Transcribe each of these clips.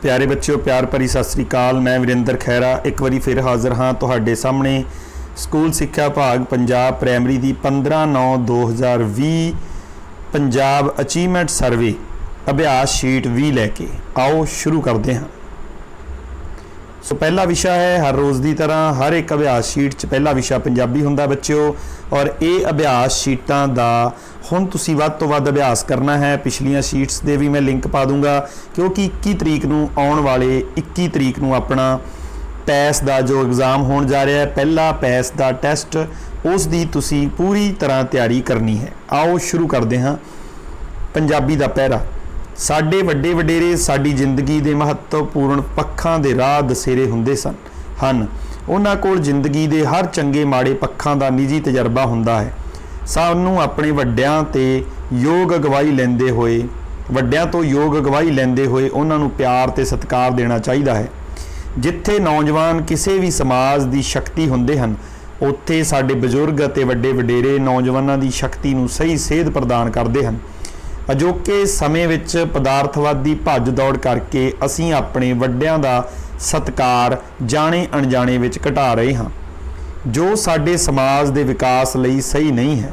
प्यारे बच्चों, प्यार भरी सत श्री अकाल। मैं विरेंद्र खैरा एक बारी फिर हाज़र हाँ तुहाडे सामने स्कूल सिक्ख्या विभाग पंजाब प्राइमरी की 15/9/2020 पंजाब अचीवमेंट सर्वे अभ्यास शीट 20 लैके आओ शुरू करते हैं। सो पहला विषय है हर रोज़ की तरह हर एक अभ्यास शीट च पहला विषय पंजाबी हुंदा बच्चों, और ये अभ्यास शीटां दा हुण तुसीं वध तो वध अभ्यास करना है। पिछलियां शीट्स दे भी मैं लिंक पा दूंगा क्योंकि 21 तरीक नूं आउण वाले 21 तरीक नूं अपना पैस का जो एग्ज़ाम होण जा रहा है, पहला पैस का टैसट, उस दी तुसीं पूरी तरह तैयारी करनी है। आओ शुरू करते हाँ। पंजाबी का पहरा। साडे वड्डे वडेरे साडी जिंदगी के महत्वपूर्ण पक्षां दे राह दसेरे हुंदे हन। उन्हां कोल जिंदगी के हर चंगे माड़े पक्षां दा निजी तजर्बा हुंदा है। सानूं अपने वड्डियां ते योग अगवाई लैंदे होए उन्हां नूं प्यार ते सत्कार देना चाहिदा है। जिथे नौजवान किसी भी समाज की शक्ति हुंदे हन, उत्थे साडे बजुर्ग अते वड्डे वडेरे नौजवानों की शक्ति नूं सही सेध प्रदान करते हैं। अजोके समय विच पदार्थवादी भज दौड़ करके असीं अपने वड्डियां दा सत्कार जाने अणजाने विच घटा रहे हाँ, जो साडे समाज दे विकास लई सही नहीं है।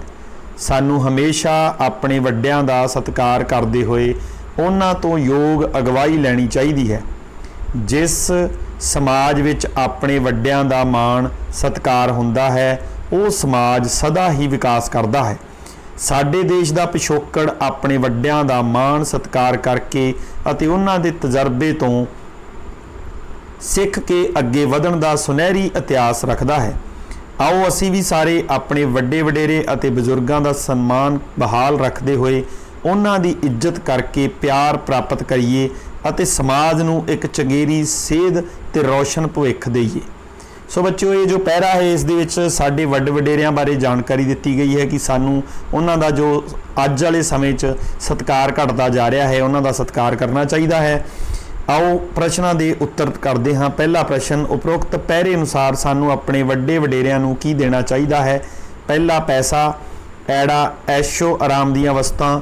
सानू हमेशा अपने वड्डियां दा सत्कार करदे होए उन्हां तो योग अगवाई लैनी चाहिदी है। जिस समाज विच अपने वड्डियां दा मान सत्कार हुंदा है, वो समाज सदा ही विकास करदा है। साडे देश का पिछोकड़ अपने वड्डियां दा मान सत्कार करके अते उन्हां दे तजर्बे तो सिख के अगे वधण दा सुनहरी इतिहास रखदा है। आओ असी भी सारे अपने वड्डे वडेरे अते बजुर्गों का सम्मान बहाल रखते हुए उन्हां दी इज्जत करके प्यार प्राप्त करिए अते समाज नूं एक चंगेरी सेध ते रोशन भविख देइए। सो बच्चों, ये जो पहरा है इस दे विच साडे वड्डे वडेरियां बारे जानकारी दी गई है कि सानू उन्हां दा जो अज वाले समय च सत्कार घटदा जा रहा है, उन्हां दा सत्कार करना चाहिए है। आओ प्रश्नों के उत्तर करते हाँ। पहला प्रश्न, उपरोक्त पहरे अनुसार सानू अपने वड्डे वडेरियां नूं की देना चाहिए है। पहला पैसा, ऐड़ा ऐशो आराम दीयां वस्तां,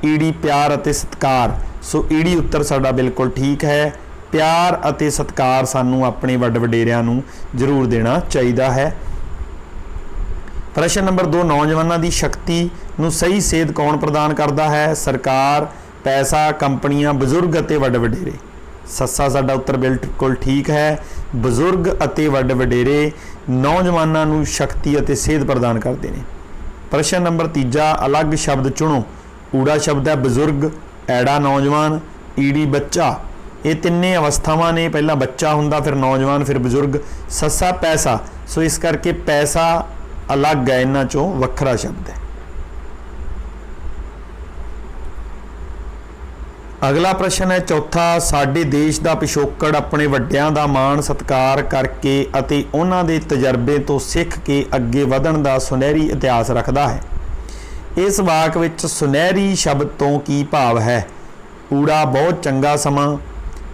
ईड़ी प्यार अते सत्कार। सो ईड़ी उत्तर साडा बिल्कुल ठीक है। प्यार अते सत्कार सानू अपने वड्डे वडेरियां नूं जरूर देना चाहिए है। प्रश्न नंबर 2, नौजवानों की शक्ति नूं सही सेध कौन प्रदान करता है? सरकार, पैसा, कंपनियां, बजुर्ग अते वड्डे वडेरे। सस्सा साडा उत्तर बिल्कुल ठीक है। बजुर्ग अते वड्डे वडेरे नौजवानों नूं शक्ति अते सेध प्रदान करते हैं। प्रश्न नंबर 3, अलग शब्द चुनो। ऊड़ा शब्द है बजुर्ग, ऐड़ा नौजवान, ईड़ी बच्चा। ये तिन्ने अवस्थावां ने, पहला बच्चा हुंदा, फिर नौजवान, फिर बजुर्ग। सस्सा पैसा, सो इस करके पैसा अलग है, इन्हां चों वखरा शब्द है। अगला प्रश्न है चौथा, साडे देश का पिछोकड़ अपने वड्डियां दा मान सत्कार करके अते उन्हां दे तजर्बे तो सिख के अगे वधण दा सुनहरी इतिहास रखता है। इस वाक विच सुनहरी शब्द तो की भाव है? ऊड़ा बहुत चंगा समा,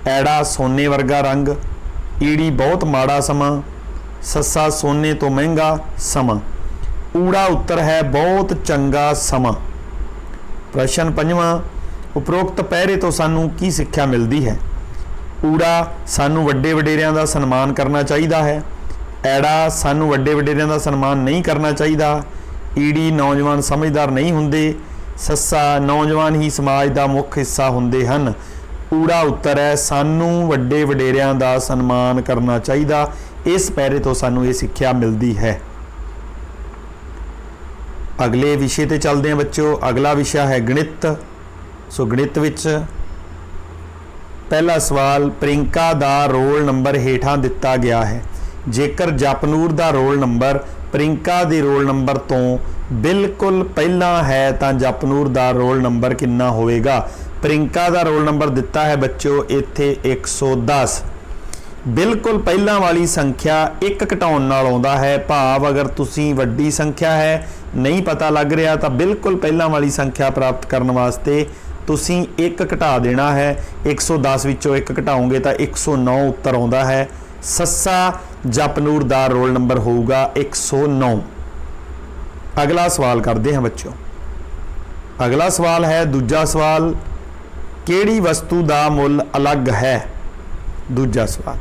ऐड़ा सोने वर्गा रंग, ईड़ी बहुत माड़ा समा, सस्सा सोने तो महंगा समा। ऊड़ा उत्तर है बहुत चंगा समा। प्रश्न 5, उपरोक्त पहरे तो सानू की सिक्ख्या मिलती है? ऊड़ा सानू वड्डे वडेरियां दा सन्मान करना चाहिए है। ऐड़ा सानू वड्डे वडेरियां दा सन्मान नहीं करना चाहिए। ईड़ी नौजवान समझदार नहीं हुंदे। सस्सा नौजवान ही समाज का मुख्य हिस्सा हुंदे हन। ऊड़ा उत्तर है सानू वड्डे वडेरियां दा सन्मान करना चाहिए। इस पहरे तो सानू ये सिक्ख्या मिलती है। अगले विषय ते चलते हैं बच्चों। अगला विषय है गणित। सो गणित विच पहला सवाल, प्रियंका दा रोल नंबर हेठां दिता गया है। जेकर जपनूर दा रोल नंबर प्रियंका दे रोल नंबर तो बिल्कुल पहला है तो जपनूर दा रोल नंबर कितना होएगा? प्रियंका दा रोल नंबर दिता है बच्चों इत्थे 110। बिल्कुल पहला वाली संख्या एक घटाउण नाल आउंदा है। भाव अगर तुसी वड्डी संख्या है नहीं पता लग रहा तो बिल्कुल पहला वाली संख्या प्राप्त करने वास्ते तुसी एक घटा देना है। 110 विचों एक घटाओगे तो 109 उत्तर आउंदा है। सस्सा जपनूर दा रोल नंबर होगा 109। अगला सवाल करते हैं बच्चों। अगला सवाल है दूजा सवाल, केड़ी वस्तु का मुल अलग है? दूजा सवाल,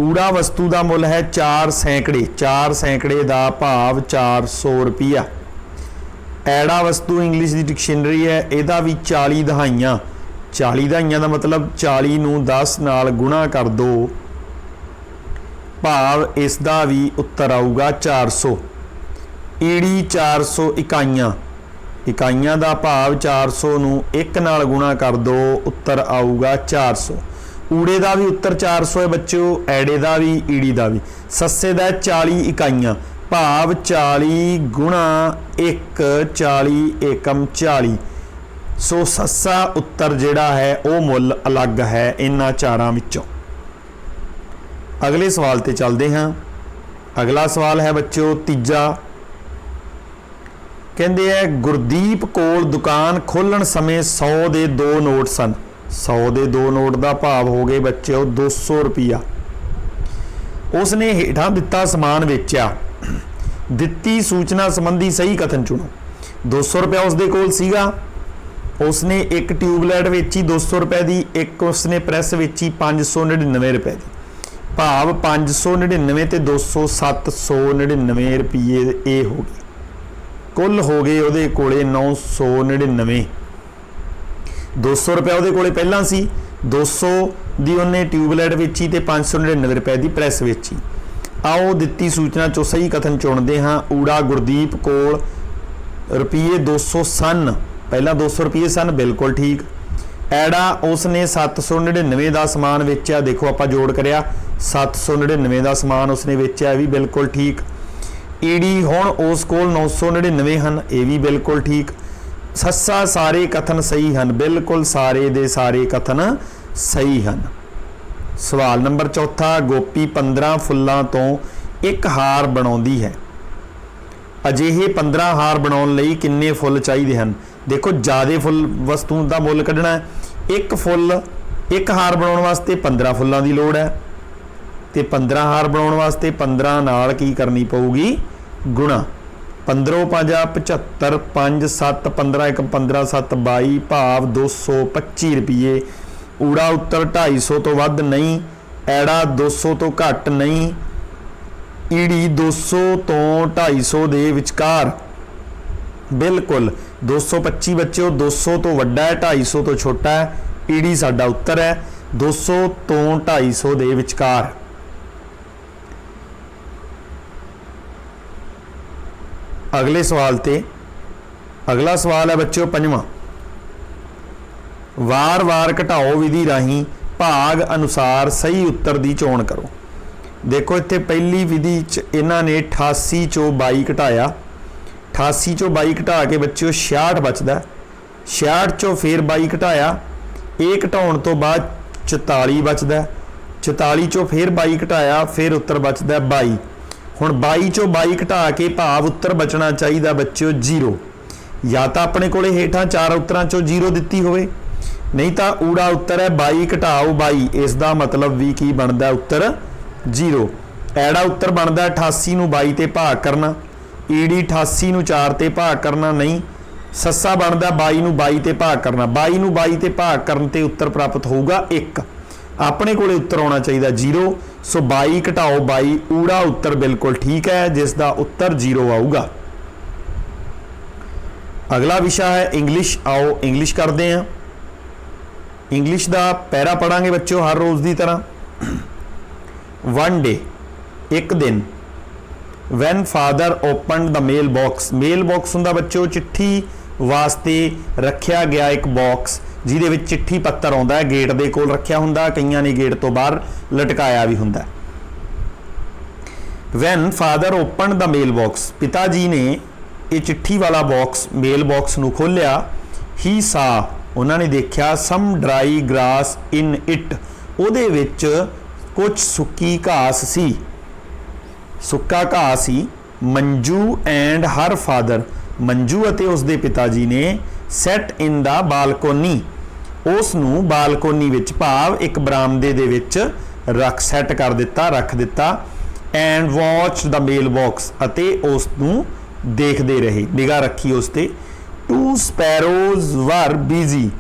ऊड़ा वस्तु का मुल है 4 सैकड़े, 4 सैकड़े का भाव 400 रुपया। ऐड़ा वस्तु इंग्लिश की डिक्शनरी है, यदा भी 40 दहाइयाँ, 40 दहाइयाँ का मतलब 40 नूं 10 नाल गुणा कर दो, भाव इसका भी उत्तर आऊगा 400। ईड़ी 400 इकाइयाँ, इकाइयाँ का भाव 400 नूं 1 नाल गुणा कर दो, उत्तर आऊगा 400। ऊड़े का भी उत्तर 400 है बच्चों, ऐड़े का भी, ईड़ी का भी। सस्से का 40 इकाइयाँ, भाव 40 गुणा 1, 40 एकम 40। सो सस्सा उत्तर जिहड़ा है वो मुल अलग है इन्हां चारां विचों। अगले सवाल ते चलते हैं। अगला सवाल है बच्चों तीजा, कहते हैं गुरदीप कोल दुकान खोलण समय 100 के 2 नोट सन, 100 के 2 नोट का भाव हो गए बच्चों 200 रुपया। उसने हेठां दिता समान वेचा, दिती सूचना संबंधी सही कथन चुनो। 200 रुपया उसके कोल सीगा, उसने एक ट्यूबलाइट वेची 200 रुपए की, एक उसने प्रेस वेची 599 रुपए की, भाव 599 ते 200 799 रुपये ये हो गए, कुल हो गए ਉਹਦੇ ਕੋਲੇ 999। 200 रुपया ਉਹਦੇ ਕੋਲੇ ਪਹਿਲਾਂ ਸੀ, 200 ਦੀ ਉਹਨੇ ट्यूबलाइट ਵੇਚੀ ਤੇ 599 रुपए की प्रेस ਵੇਚੀ। आओ दिती सूचना चो सही कथन चुनते हाँ। ऊड़ा गुरदीप कोल रुपये 200 सन, पहला 200 रुपये सन, बिल्कुल ठीक। ऐड़ा उसने 799 का समान वेचा, देखो आप जोड़ करया 799 का समान उसने वेचा, भी बिल्कुल ठीक। ईडी हुण उस कोल 999 हैं, ये भी बिल्कुल ठीक। सस्सा सारे कथन सही हैं, बिल्कुल सारे दे सारे कथन सही हैं। सवाल नंबर चौथा, गोपी 15 फुल्लां तो एक हार बनाउंदी है, अजिहे 15 हार बनाउण लई किन्ने फुੱਲ चाहीदे हैं। देखो ज़्यादा फुੱਲ वस्तु का मुल कढ़ना है, एक फुੱਲ एक हार बनाउण वास्ते 15 फुੱਲਾਂ की लोड़ है, तो 15 हार बनाउण वास्ते 15 नाल की करनी पऊगी गुणा। 15 5 75, 5 7 15 1 15 7 22, भाव 225 रुपये। ऊड़ा उत्तर 250 तो वध नहीं, ऐड़ा 200 तो घट नहीं, ईड़ी 200 तो 250 दे विचकार, बिल्कुल 225 बच्चों 200 तो वड्डा है, 250 तो छोटा है, ईड़ी साडा उत्तर है 200 तो 250 दे विचकार। अगले सवाल ते अगला सवाल है बच्चों पंजवां, वार वार घटाओ विधि राही भाग अनुसार सही उत्तर की चोण करो। देखो इत्थे पहली विधि च इन्हां ने 88 चो 22 घटाया, 88 चो 22 घटा के बच्चों 66 बचदा, 66 चो फिर 22 घटाया, ये घटाउण तो बाद 44 बचदा, 44 चो फिर 22 घटाया, फिर उत्तर बचदा 22। हुण 22 चो 22 घटा के भाव उत्तर बचना चाहिए बच्चों 0, या तो अपने कोले हेठां 4 उत्तरां चो 0 दिती होवे, नहीं तो ऊड़ा उत्तर है 22 घटाओ 22, इसका मतलब भी की बनता उत्तर 0। ऐड़ा उत्तर बनता 88 नूं 22 ते भाग करना, ईडी 88 नूं 4 ते भाग करना नहीं, सस्सा बनता 22 नूं 22 ते भाग करना, 22 नूं 22 ते भाग करन ते उत्तर प्राप्त होगा 1, अपने कोले उत्तर आना चाहिए 0। सो 22 घटाओ 22, ऊड़ा उत्तर बिल्कुल ठीक है जिसका उत्तर 0 आऊगा। अगला विषय है इंग्लिश, आओ इंग्लिश करते हैं। इंग्लिश का पैरा पढ़ांगे बच्चों हर रोज़ की तरह। वन डे एक दिन, when father open the mail box, mail box होंदा बच्चों चिट्ठी वास्ते रखा गया एक बॉक्स जिहदे विच चिट्ठी पत्तर आउंदा है, गेट दे कोल रखिया हुंदा, कईयां ने गेट तो बाहर लटकाया भी हुंदा। When father open the mail box, पिताजी ने ये चिट्ठी वाला बॉक्स मेल बॉक्स नूं खोलिया, ही सा उन्होंने देखा, some dry grass in it, उहदे विच कुछ सुक्की घास सी, सुक्का घाह सी। Manju and her father, Manju अते उसदे पिताजी ने सैट इन द बालकोनी, उस नूं बालकोनी विच भाव एक बरामदे दे विच रख सैट कर दिता, रख दिता। And watch the mail box, अते उस नूं देखदे रहे, निगाह रखी उस ते। Two sparrows were busy,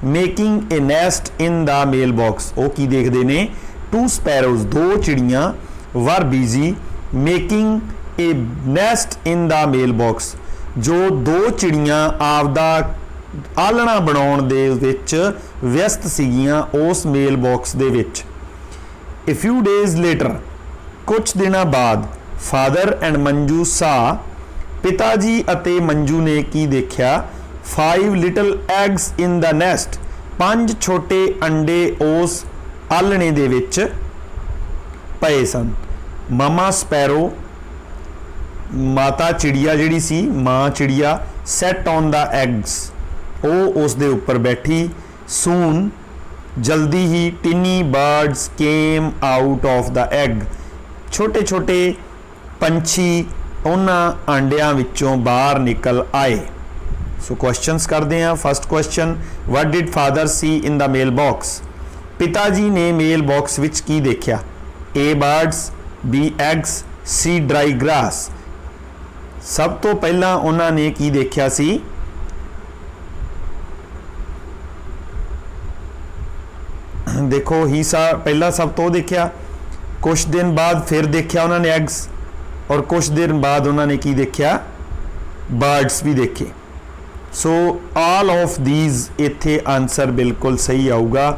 making a nest in the mail box. वो की देखते ने, टू स्पैरोज, दो चिड़ियाँ, were busy making a nest in the mail box, जो दो चिड़ियाँ आपदा आलना बनाउण दे विच व्यस्त सीगियां उस मेल बॉक्स दे विच। ए फ्यू डेज लेटर, कुछ दिनों बाद, फादर एंड मंजू सा, पिताजी अते मंजू ने की देखा, 5 little eggs in the nest, 5 छोटे अंडे उस आलने दे विच पए सन। मामा स्पैरो, माता चिड़िया जिहड़ी सी, मां चिड़िया, सैट ऑन द एग्स, वो उस दे उपर बैठी। सून, जल्दी ही, tiny birds came out of the egg, छोटे छोटे पंछी उन्हां आंडियां विचों बाहर निकल आए। सो क्वेश्चंस करते हैं। First question, what did father see in the mail box? पिताजी ने मेल बॉक्स विच की देखा? A birds, B eggs, C dry grass. सब तो पहला उन्होंने की देखा सी? देखो ही सा पहला सब तो देखा, कुछ दिन बाद फिर देखा उन्होंने एग्स, और कुछ दिन बाद उन्होंने की देखा? बर्ड्स भी देखे। सो ऑल ऑफ दीज इत्थे आंसर बिल्कुल सही आऊगा,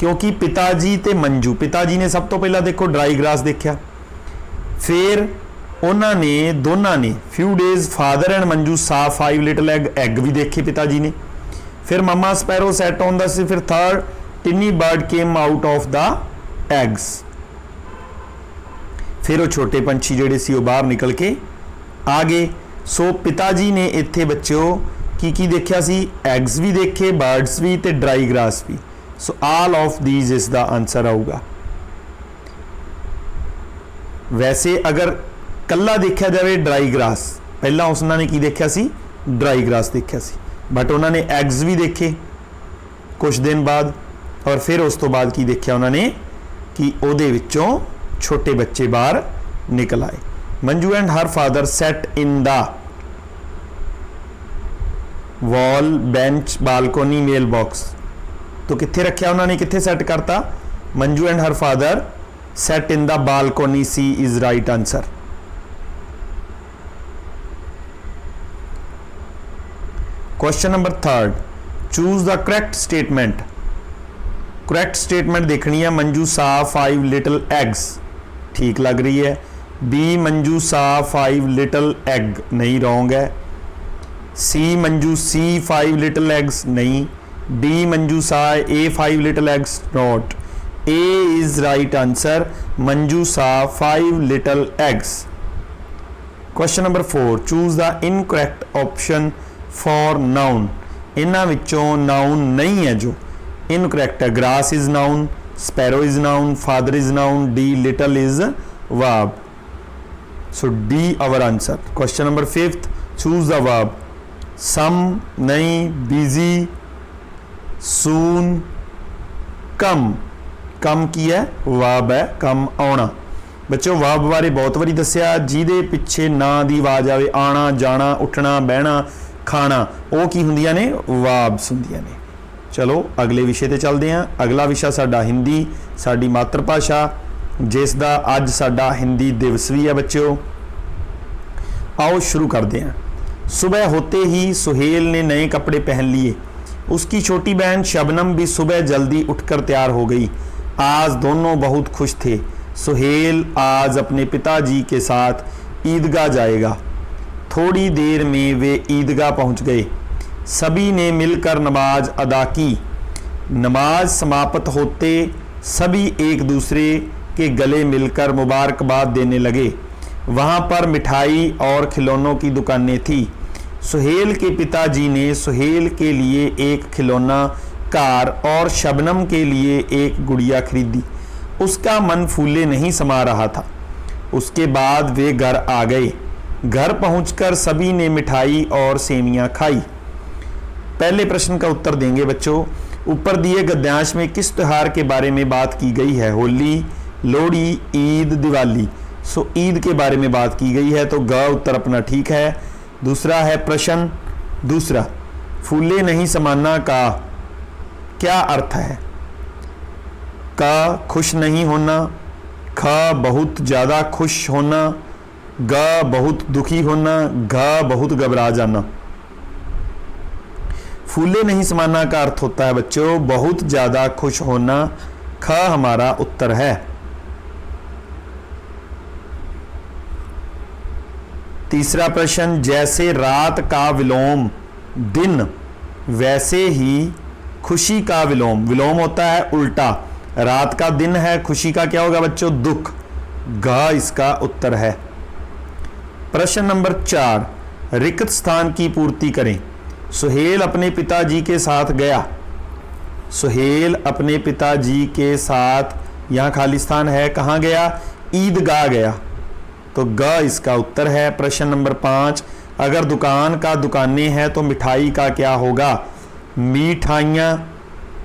क्योंकि पिताजी ते मंजू, पिताजी ने सब तो पहला देखो ड्राई ग्रास देखा, फिर उन्होंने दोनों ने few days father and Manju saw 5 little egg, egg भी देखे पिताजी ने, फिर मम्मा स्पैरो सैट ऑन द, फिर third टिनी bird came out of the eggs, फिर वो छोटे पंछी जेडे सी वो बाहर निकल के आ गए। सो पिताजी ने इत्थे बच्चों की देखा सी? एग्स भी देखे, बर्ड्स भी ते ड्राई ग्रास भी। So all of these is the answer आऊगा। वैसे अगर कला देखा जाए ड्राई ग्रास, पहला उन्होंने की देखा सी? ड्राई ग्रास देखा सी, बट उन्होंने एग्स भी देखे कुछ दिन बाद, और फिर उस तो बाद की देखा उन्होंने कि उहदे विचों छोटे बच्चे बाहर निकल आए। Manju and her father sat in the wall, bench, balcony, mail box. तो कित्थे रखा उन्होंने, कित्थे सेट करता? Manju and her father sat in the balcony, C is right answer. Question number third, choose the correct statement. Correct statement देखनी है। Manju saw 5 little eggs, ठीक लग रही है। B Manju saw 5 little egg, नहीं, रॉन्ग है। C Manju see 5 little eggs, नहीं। D Manju saw a 5 little eggs, not. A is right answer, Manju saw 5 little eggs. Question number 4, choose the incorrect option for noun. इन्हां विचों noun नहीं है जो incorrect है। Grass is noun, sparrow is noun, father is noun, D little is verb. So D our answer. Question number 5, choose the verb. Some नहीं, busy, सून, कम। कम की है? Verb है, कम आना। बच्चों वर्ब बारे बहुत बारी दसिया, जिहदे पिछे ना दी आवाज आवे, आना, जाना, उठना, बहना, खाना, वो की हुंदियां ने? वर्ब्स हुंदियां ने। चलो अगले विषय ते चलते हैं। अगला विषय साडा हिंदी, साडी मातृभाषा, जिस दा अज साडा हिंदी दिवस भी है बच्चों। आओ शुरू करते हैं। सुबह होते ही सुहेल ने नए कपड़े पहन लिए। उसकी छोटी बहन शबनम भी सुबह जल्दी उठकर तैयार हो गई। आज दोनों बहुत खुश थे। सुहेल आज अपने पिताजी के साथ ईदगाह जाएगा। थोड़ी देर में वे ईदगाह पहुंच गए। सभी ने मिलकर नमाज अदा की। नमाज समाप्त होते सभी एक दूसरे के गले मिलकर मुबारकबाद देने लगे। वहाँ पर मिठाई और खिलौनों की दुकानें थी। सुहेल के पिताजी ने सुहेल के लिए एक खिलौना कार और शबनम के लिए एक गुड़िया खरीदी। उसका मन फूले नहीं समा रहा था। उसके बाद वे घर आ गए। घर पहुंचकर सभी ने मिठाई और सेवियां खाई। पहले प्रश्न का उत्तर देंगे बच्चों। ऊपर दिए गद्यांश में किस त्योहार के बारे में बात की गई है? होली, लोहड़ी, ईद, दिवाली। सो ईद के बारे में बात की गई है, तो ग उत्तर अपना ठीक है। दूसरा है प्रश्न, दूसरा फूले नहीं समाना का क्या अर्थ है? क खुश नहीं होना, ख बहुत ज़्यादा खुश होना, ग बहुत दुखी होना, घ बहुत घबरा जाना। फूले नहीं समाना का अर्थ होता है बच्चों बहुत ज़्यादा खुश होना। ख हमारा उत्तर है। तीसरा प्रश्न, जैसे रात का विलोम दिन वैसे ही खुशी का विलोम। विलोम होता है उल्टा, रात का दिन है, खुशी का क्या होगा बच्चों? दुख। घ इसका उत्तर है। प्रश्न नंबर 4, रिक्त स्थान की पूर्ति करें। सुहेल अपने पिताजी के साथ गया। सुहेल अपने पिताजी के साथ, यहाँ खाली स्थान है, कहाँ गया? ईदगाह गया, तो ग इसका उत्तर है। प्रश्न नंबर 5, अगर दुकान का दुकानें हैं तो मिठाई का क्या होगा? मिठाइयाँ,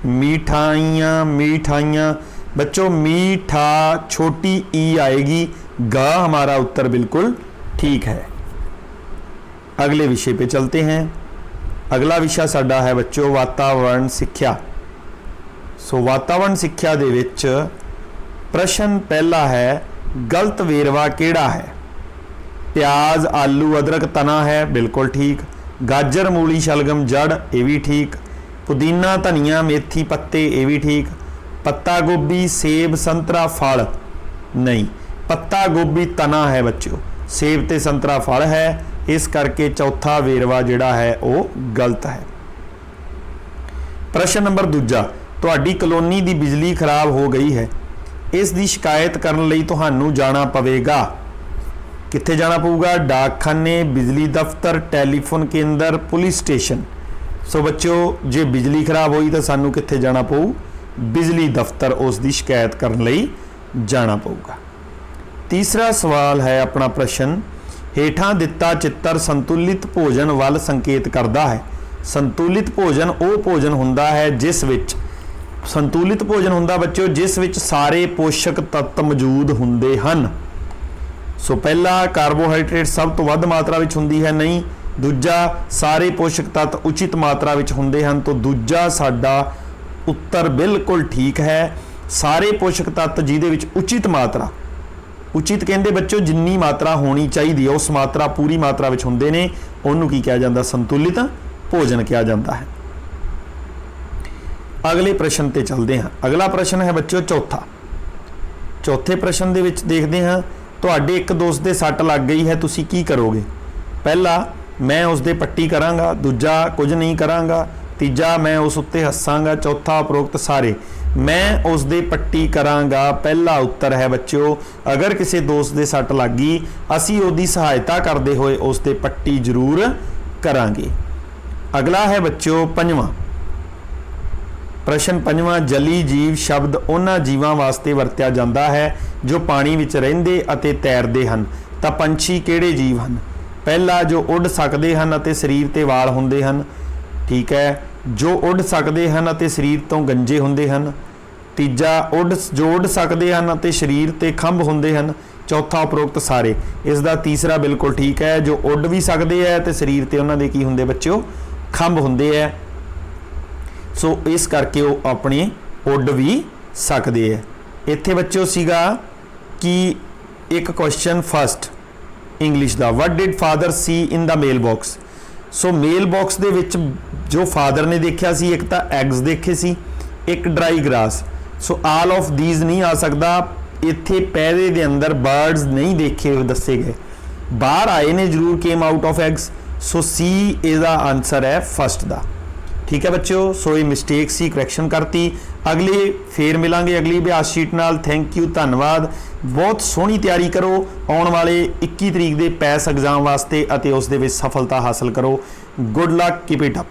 मिठाइयाँ, मिठाइयाँ। बच्चों मीठा छोटी ई आएगी, ग हमारा उत्तर बिल्कुल ठीक है। अगले विषय पे चलते हैं। अगला विषय साडा है बच्चों वातावरण सिक्ख्या। सो वातावरण सिक्ख्या दे विच प्रश्न पहला है, गलत वेरवा केड़ा है? प्याज आलू अदरक तना है, बिल्कुल ठीक। गाजर मूली शलगम जड़, ये भी ठीक। पुदीना धनिया मेथी पत्ते, ये भी ठीक। पत्ता गोभी सेब संतरा फल, नहीं, पत्ता गोभी तना है बच्चों, सेब ते संतरा फल है, इस करके चौथा वेरवा जिहड़ा है वो गलत है। प्रश्न नंबर दूजा, तुहाडी कलोनी दी बिजली खराब हो गई है, इस दी शिकायत करने लई तुहानू जाना पवेगा। कित्थे जाना पऊगा? डाकखाने, बिजली दफ्तर, टैलीफोन केंद्र, पुलिस स्टेशन। सो बच्चों जे बिजली खराब हुई तो सानू कित्थे जाना पऊ? बिजली दफ्तर, उस दी शिकायत करने लई जाना पऊगा। तीसरा सवाल है अपना प्रश्न, हेठां दिता चित्र संतुलित भोजन वल संकेत करता है। संतुलित भोजन वो भोजन हुंदा है जिस विच, संतुलित भोजन हुंदा बच्चों जिस विच सारे पोषक तत्व मौजूद हुंदे हन। सो पहला कार्बोहाइड्रेट सब तो वध मात्रा विच हुंदी है, नहीं। दूजा सारे पोषक तत्व उचित मात्रा विच हुंदे हन, तो दूजा साडा उत्तर बिल्कुल ठीक है। सारे पोषक तत्व जिहदे विच उचित मात्रा, उचित कहंदे बच्चों जिन्नी मात्रा होनी चाहिए उस मात्रा पूरी मात्रा विच हुंदे ने, उहनूं की कहा जाता? संतुलित भोजन कहा जाता है। अगले प्रश्न ते चलते हैं। अगला प्रश्न है बच्चों चौथा। चौथे प्रश्न दे विच देखते हैं, तुहाडे एक दोस्त दे सट लग गई है, तुसी की करोगे? पहला, मैं उसदे पट्टी करांगा। दूजा, कुछ नहीं करांगा। तीजा, मैं उस उत्ते हसांगा। चौथा, उपरोक्त सारे। मैं उसदे पट्टी करांगा पहला उत्तर है बच्चों। अगर किसी दोस्त दे सट लग गई असी उसदी सहायता करते हुए उसदे पट्टी जरूर करांगे। अगला है बच्चों पंजवां प्रश्न। पंजवां, जली जीव शब्द उन्हां जीवां वास्ते वरतिया जाता है जो पानी विच रहिंदे अते तैरदे हन, तां पंछी किहड़े जीव हन? पहला, जो उड़ सकते हैं अते शरीर ते वाल हुंदे हन, ठीक है। जो उड़ सकते हैं अते शरीर तो गंजे हुंदे हन। तीजा, जो उड़ सकते हैं अते शरीर ते खंभ हुंदे हन। चौथा, उपरोक्त सारे। इसका तीसरा बिल्कुल ठीक है, जो उड़ भी सकते हैं तो शरीर ते उन्हां दे की हुंदे बच्चों? खंभ हुंदे है। सो इस करके वो अपने उड़ भी सकते हैं। इत्थे बच्चों सीगा कि एक क्वेश्चन फर्स्ट इंग्लिश का, what did father see in the mail box. So mail box दे विच जो फादर ने देखा सी, एक तो एग्स देखे सी, एक dry grass. So all of these नहीं आ सकता। इत्थे पहले दे अंदर बर्ड्स नहीं देखे दसे गए, बाहर आए ने जरूर, केम आउट ऑफ एग्स। सो सी इसका आंसर है फर्स्ट दा, ठीक है बच्चों। सो ये मिस्टेक सी, करैक्शन करती। अगले फिर मिलांगे अगली अभ्यास शीट नाल। थैंक यू, धन्यवाद। बहुत सोहनी तैयारी करो आने वाले 21 तरीक के पैस एग्जाम वास्ते अते उस दे विच सफलता हासिल करो। Good luck, keep it up.